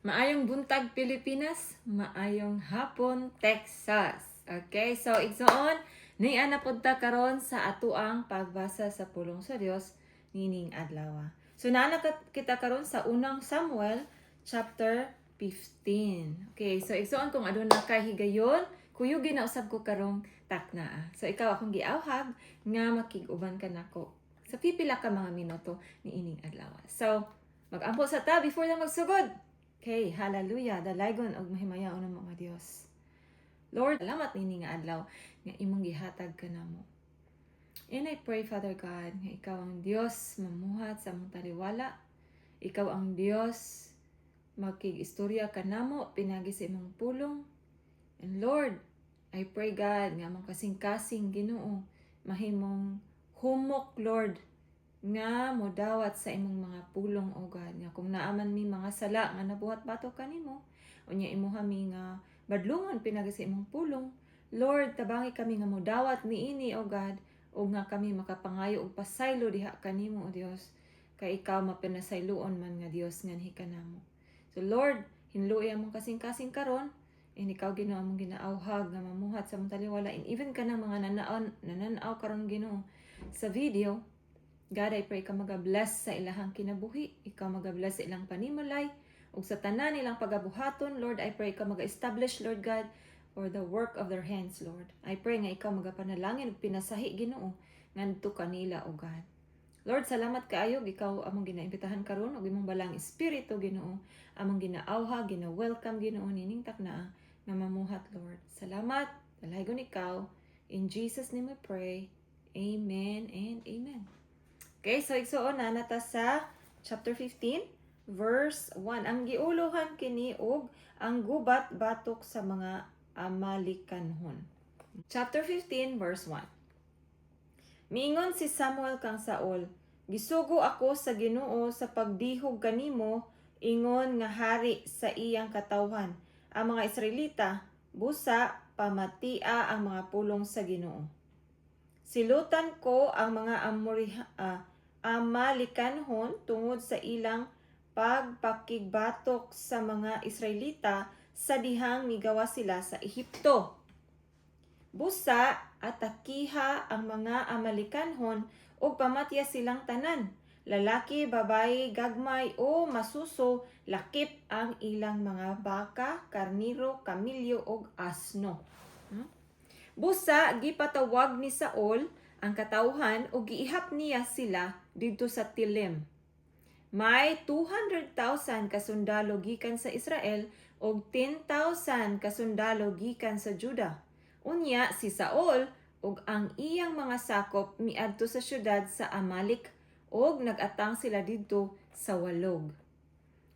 Maayong buntag Pilipinas, maayong hapon Texas. Okay, so igsoon ni ana punta karon sa atuang pagbasa sa pulong sa Dios nining adlaw. So naana kita karon sa unang Samuel chapter 15. Okay, so igsoon kung aduna kay higayon, kuyo ginausab ko karong takna. So ikaw akong giawhag nga makig-uban ka nako sa pipila ka mga minuto ni ining adlaw. So mag-ampo sa ta before na magsugod. Okay, hallelujah, dalaygon og mahimayaon ng mga Dios. Lord, salamat nini nga adlaw nga imong gihatag kanamo. And I pray, Father God, nga ikaw ang Dios mamuhat sa among taliwala. Ikaw ang Dios makig-istorya kanamo pinagi sa imong pulong. And Lord, I pray God nga among kasing-kasing Ginoo mahimong humok, Lord, nga modawat sa imong mga pulong, o God, nga kung naaman mi mga sala nga nabuhat bato kanimo, unya imuha mi nga badlungon pinagi sa imong pulong. Lord, tabangi kami nga modawat niini, o God, o nga kami makapangayo og pasaylo diha kanimo, o Dios, kay ikaw mapinasayloon man nga Dios nganhi kanamo. So Lord, hinluoy among kasing-kasing karon, and ikaw Ginoo among ginaawhag nga mamuhat sa among taliwala, and even kanang mga nananaw karon Ginoo sa video. God, I pray ka mag-bless sa ilahang kinabuhi, ikaw mag-bless sa ilang panimalay, ug sa tanan nilang pagabuhaton, Lord, I pray ka mag-establish, Lord God, for the work of their hands, Lord. I pray nga ikaw magapanalangin ug pinasahi Ginoo ngadto kanila, o God. Lord, salamat kaayo, ikaw among ginaimbitahan karon ug imong balang espiritu Ginoo, among ginaawha, gina-welcome Ginoo nining takna nga mamuhat, Lord. Salamat, dalaygon ikaw. In Jesus name we pray. Amen and amen. Okay, so igsuon na nata sa chapter 15, verse 1. Ang giuluhan kini og ang gubat batok sa mga Amalikanhon. Chapter 15, verse 1. Miingon si Samuel kang Saul, gisugo ako sa Ginoo sa pagdihog kanimo, ingon nga hari sa iyang katawhan. Ang mga Israelita, busa, pamatia ang mga pulong sa Ginoo. Silutan ko ang mga Amalikanhon tungod sa ilang pagpakigbatok sa mga Israelita sa dihang migawa sila sa Ehipto. Busa atakiha ang mga Amalikanhon ug pamatya silang tanan. Lalaki, babayi, gagmay o masuso, lakip ang ilang mga baka, karniro, kamilyo ug asno. Busa gipatawag ni Saul ang katawhan o giihap niya sila didto sa Tilim. May 200,000 kasundalo gikan sa Israel o 10,000 kasundalo gikan sa Juda. Unya si Saul ug ang iyang mga sakop miadto sa syudad sa Amalek og nag-atang sila didto sa walog.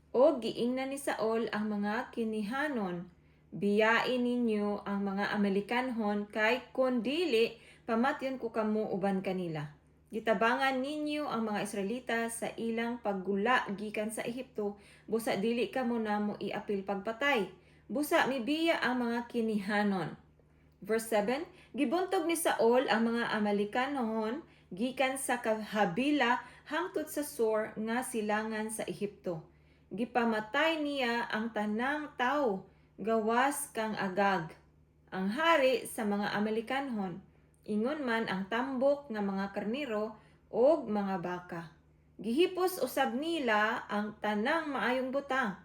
Og giingnan ni Saul ang mga kinihanon, biyain ninyo ang mga Amalikanhon kay kun dili pamatyon ko kamo uban kanila. Gitabangan ninyo ang mga Israelita sa ilang paggula gikan sa Ehipto, busa dili kamo namo iapil pagpatay. Busa mibiya ang mga kinihanon. Verse 7, gibuntog ni Saul ang mga Amalikanhon gikan sa Habila hangtod sa Sur nga silangan sa Ehipto. Gipamatay niya ang tanang tao gawas kang Agag, ang hari sa mga Amalikanhon. Ingon man ang tambok nga mga karniro o mga baka. Gihipos usab nila ang tanang maayong butang.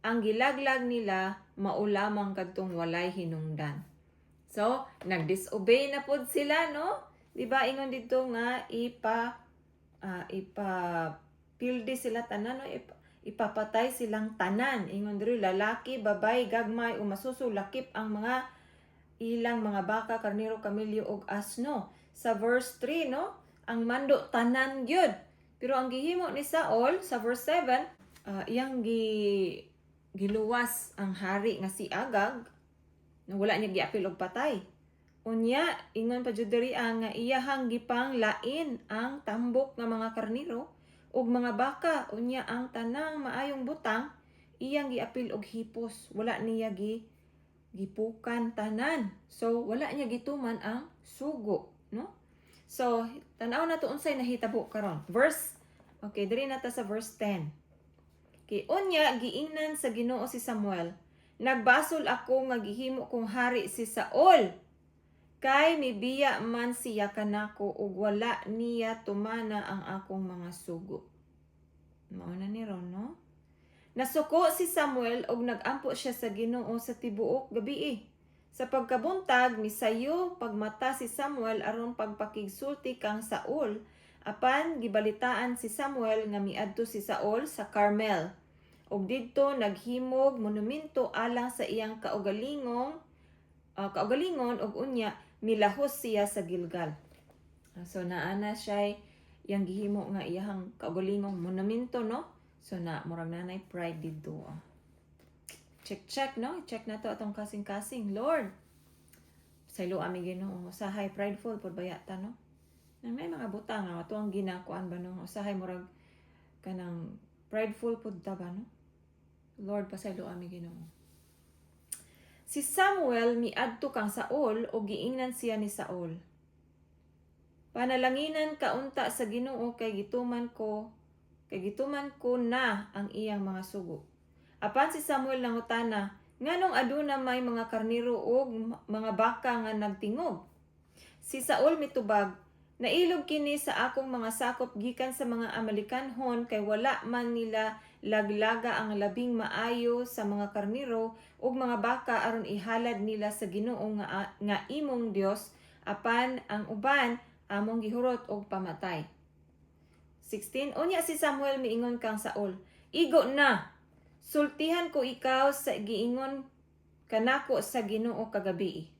Ang gilaglag nila maulamang kadtong walay hinungdan. So, nag-disobey na pod sila, no? Diba ingon dito nga pildi sila tanan, no? Ipapatay silang tanan. Ingon diri lalaki, babay, gagmay o masusulakip ang mga ilang mga baka, karniro, kamilyo ug asno. Sa verse 3, no? Ang mando tanan gyud. Pero ang gihimo ni Saul sa verse 7, iyang giluwas ang hari nga si Agag, na wala niya giapil og patay. Unya, ingon pa jud diri nga iyahang gipang lain ang tambok nga mga karniro ug mga baka. Unya ang tanang maayong butang iyang giapil og hipos. Wala niya gipukan tanan. So wala niya gituman ang sugo, no? So tan-aw na to unsay nahitabo karon. Verse, okay, diri na ta sa verse 10. Kay unya giingnan sa Ginoo si Samuel, nagbasol ako nga gihimo kong hari si Saul. Kay mibiya man siya kanako ug wala niya tumana ang akong mga sugo. Mao na ni ron, no? Nasuko si Samuel og nagampo siya sa Ginoo sa tibuok gabii. Sa pagkabuntag misayo pagmata si Samuel aron pagpakigsulti kang Saul. Apan gibalitaan si Samuel nga miadto si Saul sa Carmel. Ug didto naghimog monumento alang sa iyang kaugalingon ug unya milahos siya sa Gilgal. So naana siya yang gihimo nga iyang kaugalingong monumento, no? So na murag nanay pride didto. Check no? Check na to atong kasing-kasing. Lord, saylo ami Ginoo, usahay prideful pud bayata, no? May mga butang nga ato ang ginakuan ba, no? Usahay murag kanang prideful pud ta ba, no? Lord, pasaylo ami Ginoo. Si Samuel miadto kang Saul o giingnan siya ni Saul. Panalanginan kaunta sa Ginoo kay gituman ko na ang iyang mga sugo. Apan si Samuel nangutana, nganong aduna may mga karniro ug mga baka nga nagtingog? Si Saul mitubag, nailog kini sa akong mga sakop gikan sa mga Amalekanhon kay wala man nila laglaga ang labing maayo sa mga karniro ug mga baka aron ihalad nila sa Ginoo nga imong Dios, apan ang uban among gihurot og pamatay. 16. Unya si Samuel miingon kang Saul, igo na, sultihan ko ikaw sa giingon kanako sa Ginoo kagabi.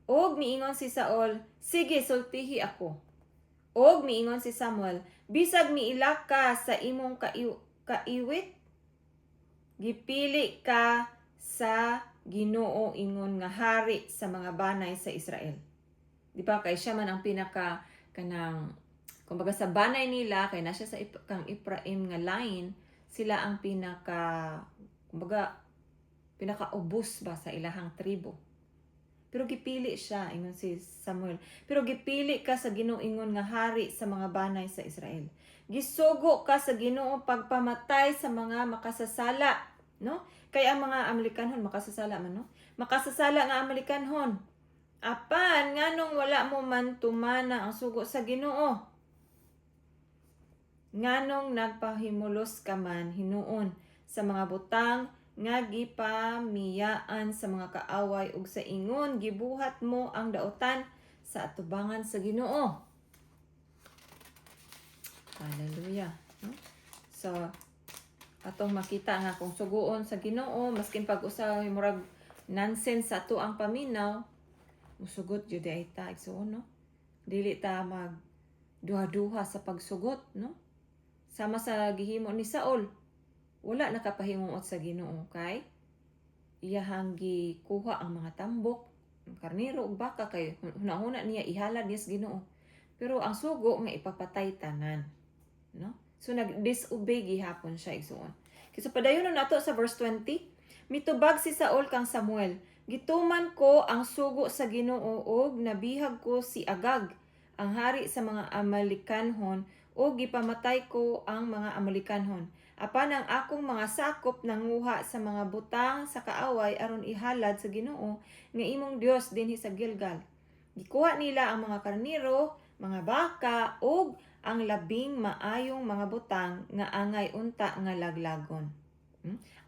Og miingon si Saul, sige sultihi ako. Og miingon si Samuel, bisag miila ka sa imong kaiwit, gipili ka sa Ginoo ingon nga hari sa mga banay sa Israel. Di ba kay siya man ang pinaka kanang kumbaga sa banay nila kay na siya sa kang Ephraim nga line, sila ang pinaka ubos ba sa ilahang tribo. Pero gipili siya ingon si Samuel. Pero gipili ka sa Ginoo ingon nga hari sa mga banay sa Israel. Gisugo ka sa Ginoo pagpamatay sa mga makasasala, no? Kay ang mga Amalekanhon makasasala man, no? Makasasala nga Amalekanhon. Apan nganong wala mo man tumana ang sugo sa Ginoo? Nganong nagpahimulos ka man hinuon sa mga butang nga gipamiyaan sa mga kaaway ug sa ingon gibuhat mo ang daotan sa atubangan sa Ginoo. Hallelujah. No? So atong makita nga kung suguon sa Ginoo maskin pag-usa murag nonsense sa ato ang paminaw, musugot jud ay ta igsoon, no? Dili ta mag duha-duha sa pagsugot, no? Sama sa gihimo ni Saul, wala nakapahimuot sa Ginoo kay iyahang gikuha ang mga tambok, ang karniro ug baka kay hunahuna niya ihalad niya sa Ginoo. Pero ang sugo nga ipapatay tanan, no? So nag-disobey gihapon siya igsoon. Kisa padayonon nato sa verse 20, mitubag si Saul kang Samuel, gituman ko ang sugo sa Ginoo ug nabihag ko si Agag, ang hari sa mga Amalekanhon, ug gipamatay ko ang mga Amalekanhon. Apan ang akong mga sakop nanguha sa mga butang sa kaaway aron ihalad sa Ginoo nga imong Dios dinhi sa Gilgal. Gikuha nila ang mga karniro, mga baka ug ang labing maayong mga butang nga angay unta nga laglagon.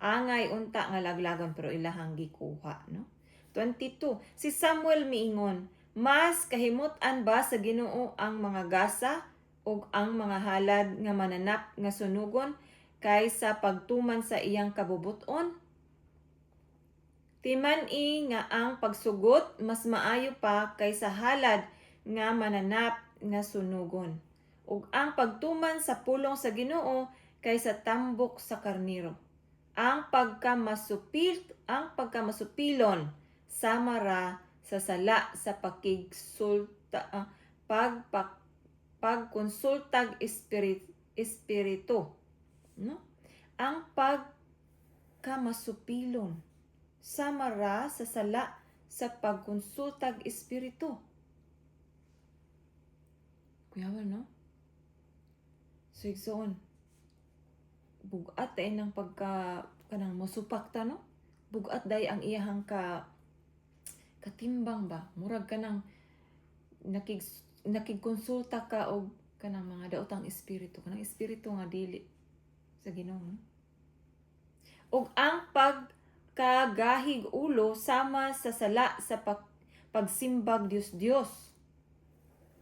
Angay unta nga laglagon pero ilahang gikuha, no? 22. Si Samuel miingon, mas kahimot-an ba sa Ginoo ang mga gasa ug ang mga halad nga mananap nga sunugon kaysa pagtuman sa iyang kabubuton? Timan-i nga ang pagsugot mas maayo pa kaysa halad nga mananap nga sunugon, ug ang pagtuman sa pulong sa Ginoo kaysa tambok sa karniro. Ang pagkamasupilon sama ra sa sala sa pagkonsultag espiritu, no? Ang pagkamasupilon sama ra sa sala sa pagkonsultag espiritu. Kuyawan, no? So igsoon, bugat ay ng pagka kanang mosupak ta no. Bugat day ang iyahang katimbang ba. Murag kanang nakigkonsulta ka og kanang mga daotang espiritu, kanang espiritu nga dili sa Ginoo. Ug ang pagkagahig ulo sama sa sala sa pagsimbag Dios.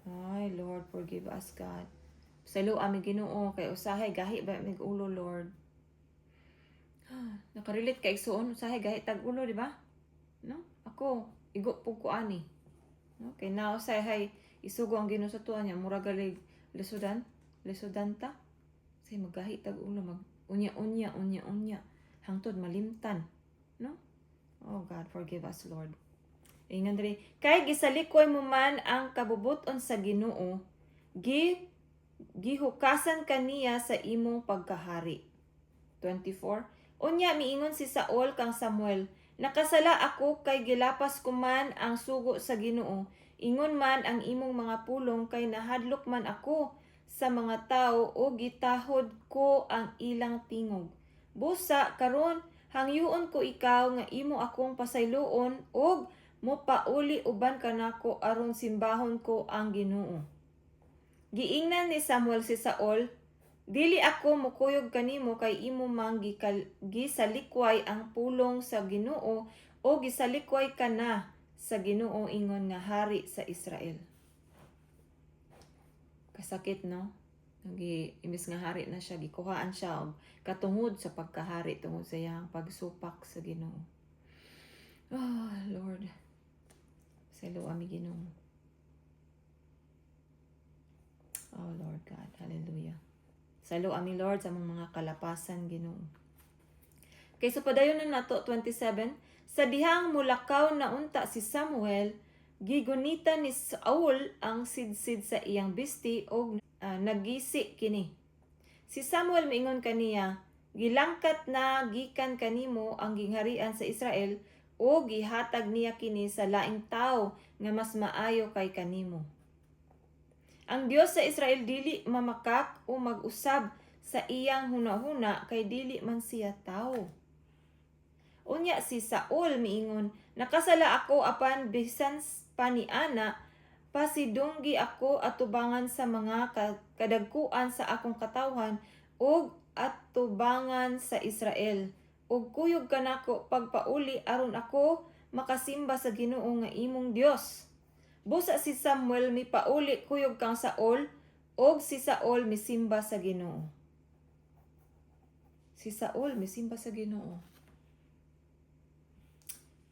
Ay, Lord, forgive us, God. Salo ami Ginoo kay usahay gahi ba mig ulo, Lord. Nakarelate kay igsoon usahay gahi tag ulo, di ba? No? Ako igo pug ko ani. No? Kay na usahay isugo ang Ginoo sa tuwa niya mura galig lisudanta. Say magahi tag ulo mag unya hangtod malimtan, no? Oh God, forgive us, Lord. Ingon diri, kay gisalikoy mo man ang kabubuton sa Ginoo, gihukasan kaniya sa imong pagkahari. 24. Unya miingon si Saul kang Samuel, nakasala ako kay gilapas ko man ang sugo sa Ginoo. Ingon man ang imong mga pulong kay nahadlok man ako sa mga tawo o gitahod ko ang ilang tingog. Busa karon hangyoon ko ikaw nga imo akong pasayloon og mopauli uban kanako aron simbahon ko ang Ginoo. Giingnan ni Samuel si Saul, dili ako mukuyog kanimo kay imo mang gisalikway ang pulong sa Ginoo o gisalikway ka na sa Ginoo ingon nga hari sa Israel. Kasakit no? Imbis nga hari na siya, gikuhaan siya og katungod sa pagkahari tungod sa iyang pagsupak sa Ginoo. Oh, Lord. Salo ami Ginoo. Oh, Lord God. Hallelujah. Salo ami Lord sa mga kalapasan Ginoo. Kay sa padayon na nato 27, sa dihang mulakaw na unta si Samuel, gigunita ni Saul ang sidsid sa iyang bisti og nagisi kini. Si Samuel miingon kaniya, gilangkat na gikan kanimo ang gingharian sa Israel o gihatag niya kini sa laing tawo nga mas maayo kay kanimo. Ang Dios sa Israel dili mamakak o mag-usab sa iyang hunahuna kay dili man siya tawo. Unya si Saul miingon, nakasala ako apan bisan paniana pasidunggi ako atubangan sa mga kadagkuan sa akong katawhan ug atubangan sa Israel. Ug kuyog kanako pagpauli aron ako makasimba sa Ginoo nga imong Dios. Busa si Samuel mipauli kuyog kang Saul ug si Saul misimba sa Ginoo. Si Saul misimba sa Ginoo.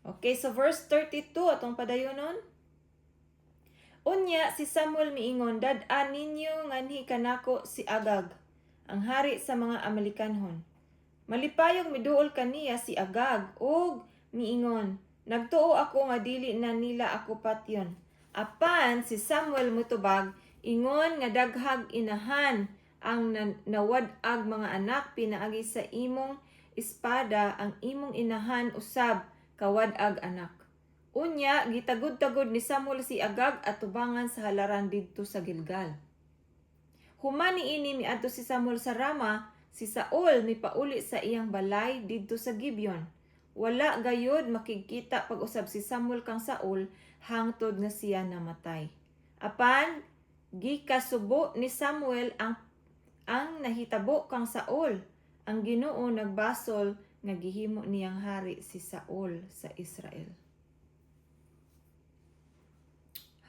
Okay, so verse 32 atong padayonon. Unya si Samuel miingon, dad-an ninyo nganhi kanako si Agag, ang hari sa mga Amalekanhon. Malipayog miduol kaniya si Agag ug miingon, nagtuo ako nga dili na nila ako patyon. Apan si Samuel mutubag, ingon nga daghag inahan ang nawadag mga anak pinaagi sa imong espada ang imong inahan usab kawadag anak. Unya, gitagod-tagod ni Samuel si Agag at tubangan sa halaran didto sa Gilgal. Humani ini miadto si Samuel sa Rama, si Saul mipauli sa iyang balay didto sa Gibeon. Wala gayod makikita pag-usab si Samuel kang Saul hangtod nga siya namatay. Apan gikasubo ni Samuel ang nahitabo kang Saul. Ang Ginoo nagbasol nga gihimo niyang hari si Saul sa Israel.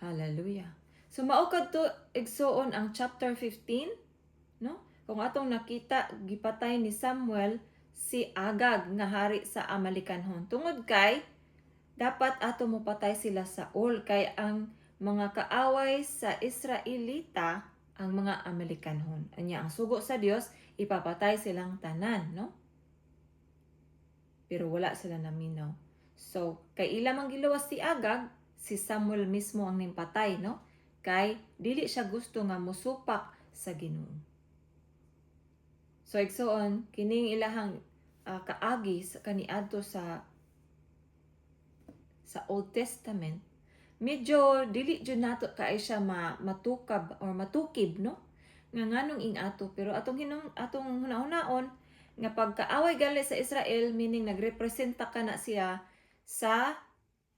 Hallelujah. So mao kadto igsuon ang chapter 15, no? Kung atong nakita gipatay ni Samuel si Agag nga hari sa Amalekanhon. Tungod kay dapat ato mo patay sila sa Saul kay ang mga kaaway sa Israelita ang mga Amalekanhon. Anya ang sugo sa Dios ipapatay silang tanan, no? Pero wala sila naminaw. So kay ila man giluwas si Agag, si Samuel mismo ang nimpatay, no? Kay dili siya gusto nga musupak sa Ginoo. So igsoon kining ilahang kaagi sa kaniadto sa Old Testament, medyo dili jud nato kay siya matukab or matukib, no? Nga nganong ing ato, pero atong hunahon nga pagkaaway gali sa Israel, meaning nagrepresenta ka na siya sa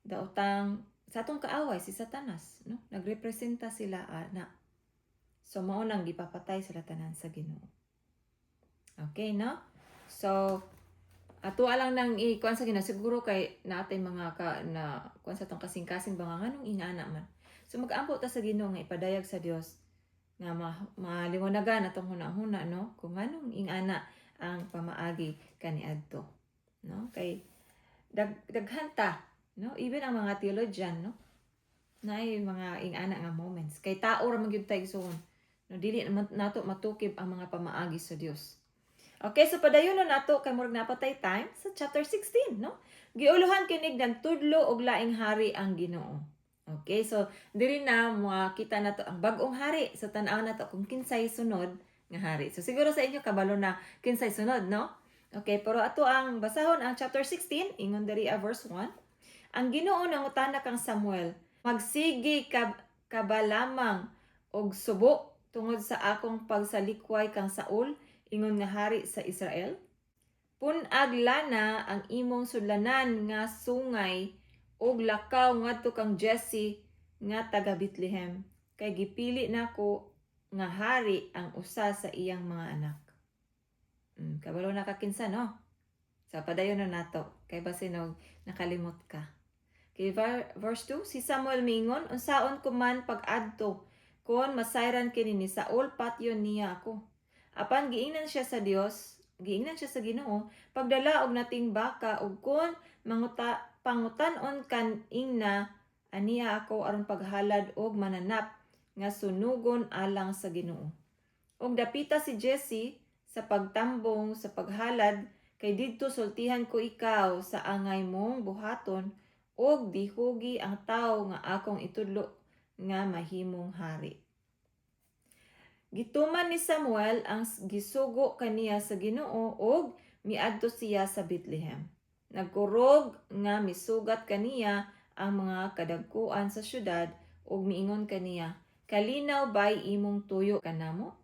daotang sa atong kaaway si Satanas, no? Nagrepresenta sila na. So mao nang gipapatay sila tanan sa Ginoo. Okay, no? So ato lang nang ikuan sa Ginoo siguro kay natay mga kuan sa tong kasing-kasing ba nga nganong ingana man. So mag-ampo ta sa Ginoo nga ipadayag sa Dios nga maliwanagan atong hunahuna, no? Kung nganong ingana ang pamaagi kaniadto, no? Kay daghanta, no? Even ang mga theologian, no? Naay mga ingana nga moments. Kay tao ra man gyud ta igsoon. No, dili nato matukib ang mga pamaagi sa Dios. Okay, so padayonon nato kay murag napatay time sa chapter 16, no? Giuluhan kinig nagtudlo og laing hari ang Ginoo. Okay, so diri na makita nato ang bag-ong hari sa tan-aw nato kung kinsay sunod nga hari. So siguro sa inyo kabalo na kinsay sunod, no? Okay, pero ato ang basahon ang chapter 16, ingon diri verse 1. Ang Ginoo nangutana kang Samuel, magsigi ka ba lamang og subo tungod sa akong pagsalikway kang Saul, ingon nga hari sa Israel? Punag lana ang imong sudlanan nga sungay og lakaw ngadto kang Jesse nga taga Bethlehem, kay gipili nako nga hari ang usa sa iyang mga anak. Kabalo na kakinsa, no? Sa padayon na nato kay basin nakalimot ka. Kay verse 2, si Samuel mingon, unsaon ko man pag-adto kon masayran kini ni Saul, patyon niya ako. Apan giingnan siya sa Dios, giingnan siya sa Ginoo, pagdala og nating baka ug kon pangutan-on kan ingna aniya ako aron paghalad og mananap nga sunugon alang sa Ginoo. Og dapita si Jesse sa pagtambong sa paghalad, kay didto sultihan ko ikaw sa angay mong buhaton og dihugi ang tawo nga akong itudlo nga mahimong hari. Gituman ni Samuel ang gisugo kaniya sa Ginoo og miadto siya sa Bethlehem. Nagkurog nga misugat kaniya ang mga kadagkuan sa syudad ug miingon kaniya, kalinaw bay imong tuyo kanamo?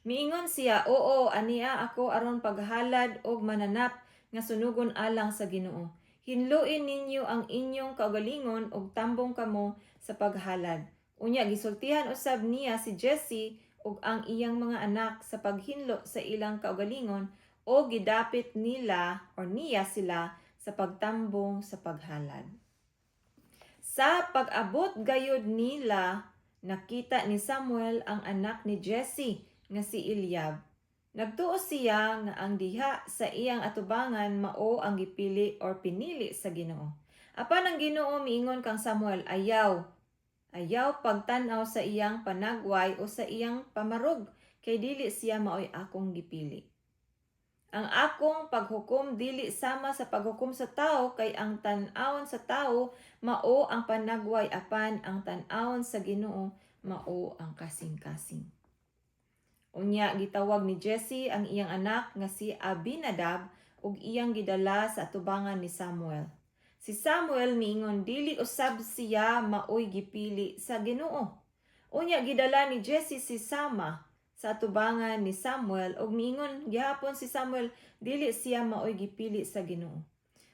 Miingon siya, oo, aniya ako aron paghalad og mananap nga sunugon alang sa Ginoo. Hinluin ninyo ang inyong kaugalingon ug tambong kamo sa paghalad. Unya gisultihan usab niya si Jesse ug ang iyang mga anak sa paghinlo sa ilang kaugalingon o gidapit niya sila sa pagtambong sa paghalad. Sa pag-abot gayud nila, nakita ni Samuel ang anak ni Jesse nga si Eliab. Nagtuo siya nga ang diha sa iyang atubangan mao ang gipili or pinili sa Ginoo. Apan ang Ginoo miingon kang Samuel, ayaw pagtan-aw sa iyang panagway o sa iyang pamarog, kay dili siya maoy akong gipili. Ang akong paghukom dili sama sa paghukom sa tao, kay ang tan-awon sa tao mao ang panagway, apan ang tan-awon sa Ginoo mao ang kasing-kasing. Unya gitawag ni Jesse ang iyang anak nga si Abinadab ug iyang gidala sa atubangan ni Samuel. Si Samuel miingon dili usab siya maoy gipili sa Ginoo. Unya gidala ni Jesse si Sama sa atubangan ni Samuel ug miingon gihapon si Samuel dili siya maoy gipili sa Ginoo.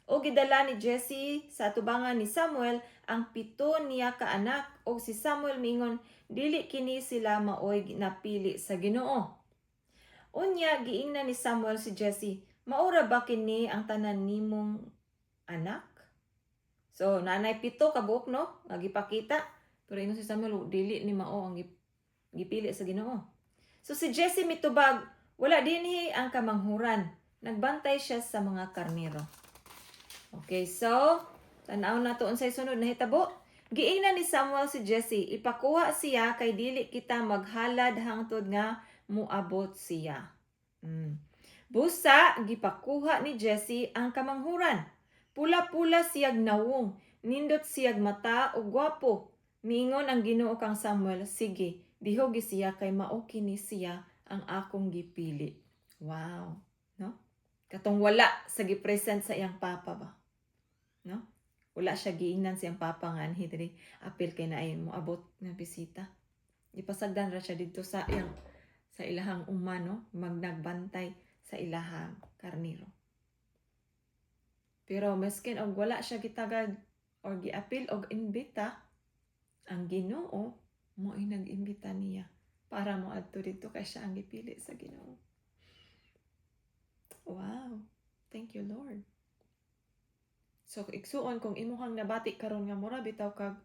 O gidala ni Jesse sa atubangan ni Samuel ang 7 niya ka anak ug si Samuel miingon dili kini sila maoy napili sa Ginoo. Unya giingnan ni Samuel si Jesse, maura ba kini ang tanan nimong anak? So nanay 7 ka buok, no? Nga gipakita. Pero ingon si Samuel dili ni mao ang gipili sa Ginoo. So si Jesse mitubag, wala dinhi ang kamanghuran. Nagbantay siya sa mga karnero. Okay, so tan-aw nato unsay sunod na hitabo. Giingnan ni Samuel si Jesse, ipakuha siya kay dili kita maghalad hangtod nga muabot siya. Busa gipakuha ni Jesse ang kamanghuran. Pula-pula siyag nawong, nindot siyag mata ug gwapo. Miingon ang Ginoo kang Samuel, sige, dihogi siya kay mao kini siya ang akong gipili. Wow, no? Katong wala sa gipresent sa iyang papa ba? No? Wala siya giingnan siyang papa nga anhi diri apil kay naay mo abot nga bisita. Ipasagdan ra siya didto sa sa ilahang umano, magnagbantay sa ilahang karniro. Pero maskin og wala siya gitagad or giapil og imbita, ang Ginoo mo'y nag-imbita niya para moadto dito kay siya ang gipili sa Ginoo. Wow. Thank you, Lord. So, igsuon kung imuhang nabati karon nga mura bitaw kag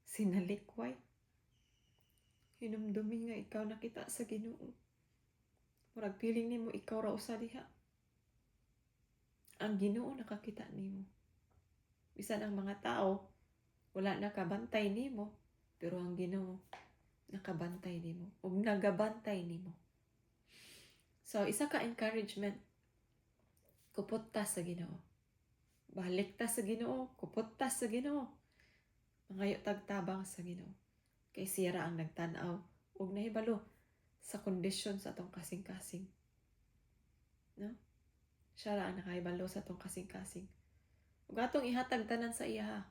sinalikway. Hinumdumi nga ikaw nakita sa Ginoo. Murag feeling nimo ikaw ra usa diha. Ang Ginoo nakakita nimo. Bisan ang mga tao wala nakabantay nimo, pero ang Ginoo nakabantay nimo ug nagabantay nimo. So, isa ka encouragement, kupot ta sa Ginoo. Balik ta sa Ginoo, kupot ta sa Ginoo. Mangayo tagtabang sa Ginoo. Kay siya ra ang nagtan-aw ug nahibalo sa kondisyon sa atong kasing-kasing. No? Siya ra ang nakahibalo sa atong kasing-kasing. Ug atong ihatag tanan sa iya,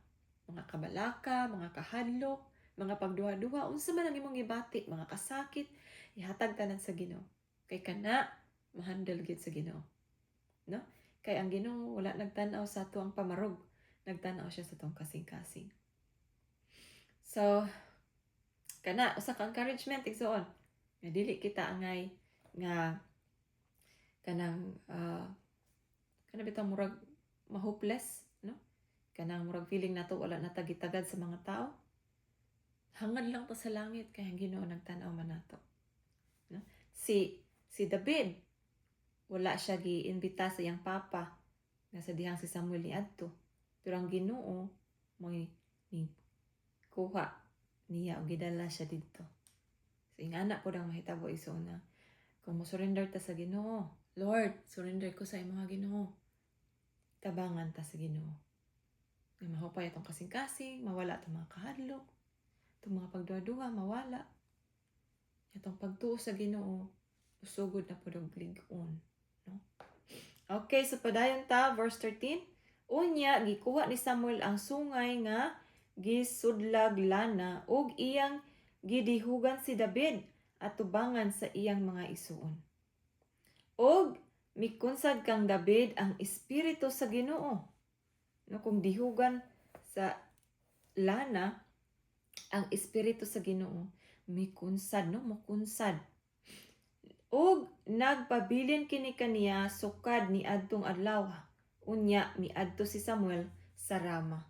mga kabalaka, mga kahadlok, mga pagduha-duha, unsa man ang imong gibati, mga kasakit, ihatag tanan sa Ginoo. Kay kana mahandle gid sa Ginoo. No? Kay ang Ginoo wala nagtan-aw sa ato ang pamarog, nagtan-aw siya sa atong kasing-kasing. So, kana usa ka encouragement igsoon. Nga dili kita angay nga kanang kana bitaw murag ma-hopeless, no? Kanang murag feeling nato wala natagitagad sa mga tao. Hangad lang ta sa langit kay ang Ginoo nagtan-aw man nato. No? Si David wala siya giimbita sa iyang papa nga sa dihang si Samuel niadto. Pero ang Ginoo mo'y ni kuha niya o gidala siya dito. So, ingana po ang mahitabo iso na kung mo surrender ta sa Ginoo, Lord, surrender ko sa imong Ginoo. Tabangan ta sa Ginoo. Nga mahupay atong kasing-kasing, mawala itong mga kahadlok, itong mga pagduha-duha, mawala. Itong pagtuo sa Ginoo, usugod na po ng lig-on. No? Okay, so padayon ta, verse 13. Unya, gikuha ni Samuel ang sungay nga gisudlag lana ug iyang gidihugan si David at tubangan sa iyang mga isuon. Og mikunsad kang David ang espiritu sa Ginoo. No, kung dihugan sa lana ang espiritu sa Ginoo, mikunsad, no, mukunsad. Og nagpabilin kini kaniya sukad ni adtong adlaw. Unya miadto si Samuel sa Rama.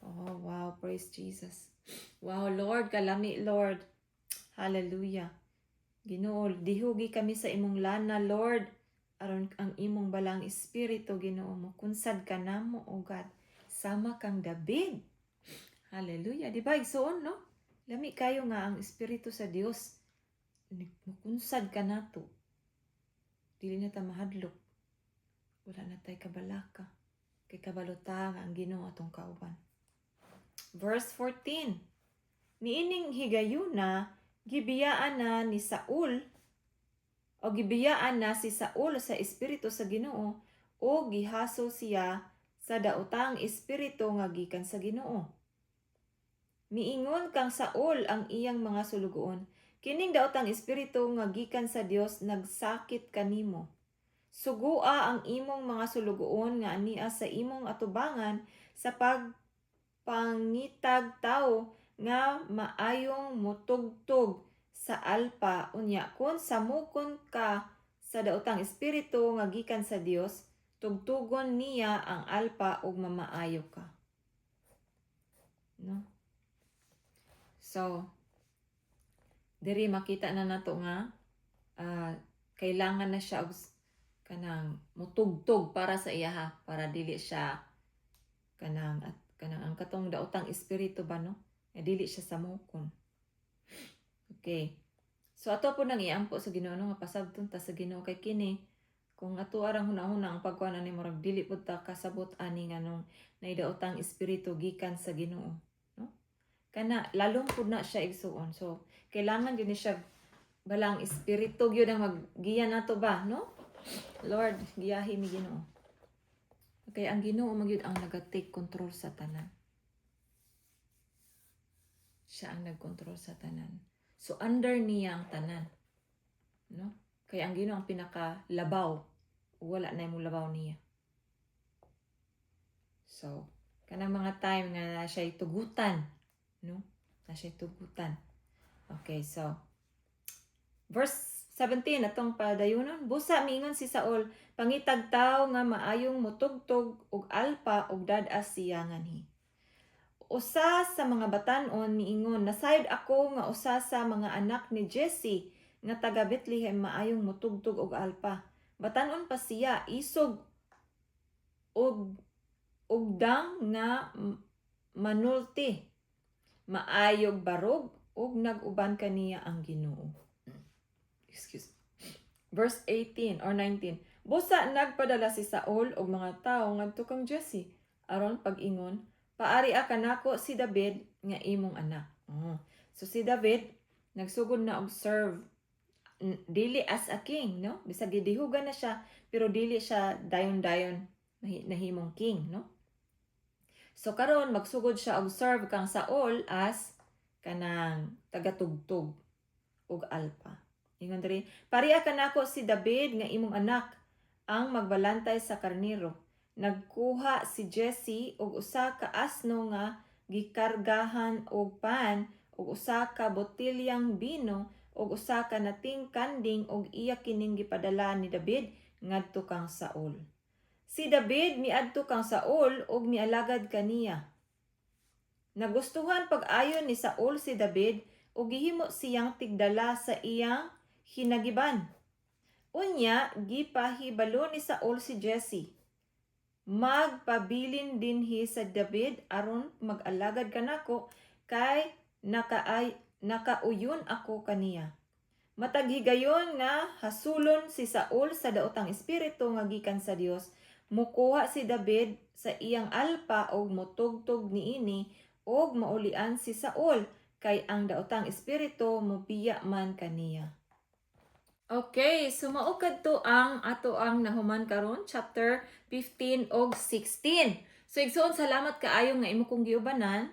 Oh, wow, praise Jesus. Wow, Lord, kalami, Lord. Hallelujah. Ginoo, dihugi kami sa imong lana, Lord. Aron ang imong balang espiritu, Ginoo mo, kunsad ka namo, O God. Sama kang David. Hallelujah. Di ba, igsoon, no? Lami kayo nga ang espiritu sa Dios. Mukunsad ka nato. Dili na ta mahadlok. Wala na tay kabalaka. Kay kabalota nga ang Ginoo atong kauban. Verse 14. Niining higayuna, gibiyaan na ni Saul, o gibiyaan na si Saul sa espiritu sa Ginoo, o gihaso siya sa daotang espiritu nga gikan sa Ginoo. Miingon kang Saul ang iyang mga sulugoon, kining daotang espiritu nga gikan sa Dios nagsakit kanimo. Sugua ang imong mga sulugoon nga ania sa imong atubangan sa pagpangitag tao nga maayong mutugtog sa alpa. Unya kun samukon ka sa daotang espiritu nga gikan sa Dios, tugtugon niya ang alpa ug mamaayo ka. No? So, diri makita na nato nga kailangan na siya kanang mutugtog para sa iya, para dili siya kanang ang katong daotang espiritu ba, no? Dili siya samukon. Okay. So ato po nang iampo sa Ginoo nga pasabton ta sa Ginoo kay kini kung ato arang hunahuna ang pagkuan ani murag dili pud ta kasabot ani nganong naidaotang espiritu gikan sa Ginoo, no? Kana lalong pud na siya igsuon. So kailangan gyud ni siya balang espiritu gyud ang maggiya nato ba, no? Lord, giyahi mi Ginoo. Okay, ang Ginoo magyud ang naga-take control sa tanan. Siya ang nag-control sa tanan. So under niya ang tanan. no? Kaya ang Ginoo ang pinakalabaw, wala na imong labaw niya. So, kanang mga time nga na siya'y tugutan, no? Na siya'y tugutan. Okay, so verse 17 atong padayunon, busa miingon si Saul, pangitag tawo nga maayong mutugtog og alpa og dad-as siyangan hi. Usa sa mga batan-on miingon, nasayod ako nga usa sa mga anak ni Jesse nga taga Bethlehem maayong mutugtog og alpa. Batan-on pa siya, isog og ugdang nga manulti, maayog barog ug nag-uban kaniya ang Ginoo. Excuse. Verse 18 or 19. Busa nagpadala si Saul og mga tawo ngadto kang Jesse aron pag-ingon, paari ka nako si David nga imong anak. So si David nagsugod na og serve dili as a king, no? Bisag gidihugan na siya pero dili siya dayon-dayon nahimong king, no? So karon magsugod siya og serve kang Saul as kanang tagatugtog og alpa. Ingon diri, pareha kanako si David nga imong anak ang magbalantay sa karnero. Nagkuha si Jesse og usa ka asno nga gikargahan og pan og usa ka botilyang bino og usa ka nating kanding og iya kining gipadala ni David ngadto kang Saul. Si David miadto kang Saul og mialagad kaniya. Nagustuhan pag-ayon ni Saul si David ug gihimo siyang tigdala sa iyang hinagiban. Unya, gipahibalo ni Saul si Jesse. Magpabilin dinhi sa David aron mag-alagad kanako kay nakauyon ako kaniya. Matag higayon nga hasulon si Saul sa daotang espiritu nga gikan sa Dios, mukuha si David sa iyang alpa og motugtog niini og maulian si Saul kay ang daotang espiritu mobiya man kaniya. Okay, so mao kadto ang ato ang nahuman karon chapter 15 og 16. So igsoon salamat kaayo nga imo kong giubanan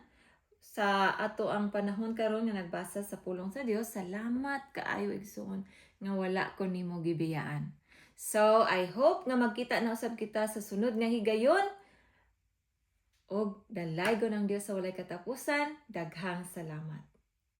sa ato ang panahon karon nga nagbasa sa pulong sa Dios. Salamat kaayo igsoon nga wala ko nimo gibiyaan. So I hope nga magkita na usab kita sa sunod nga higayon. Og dalaygon ang Dios sa walay katapusan. Daghang salamat.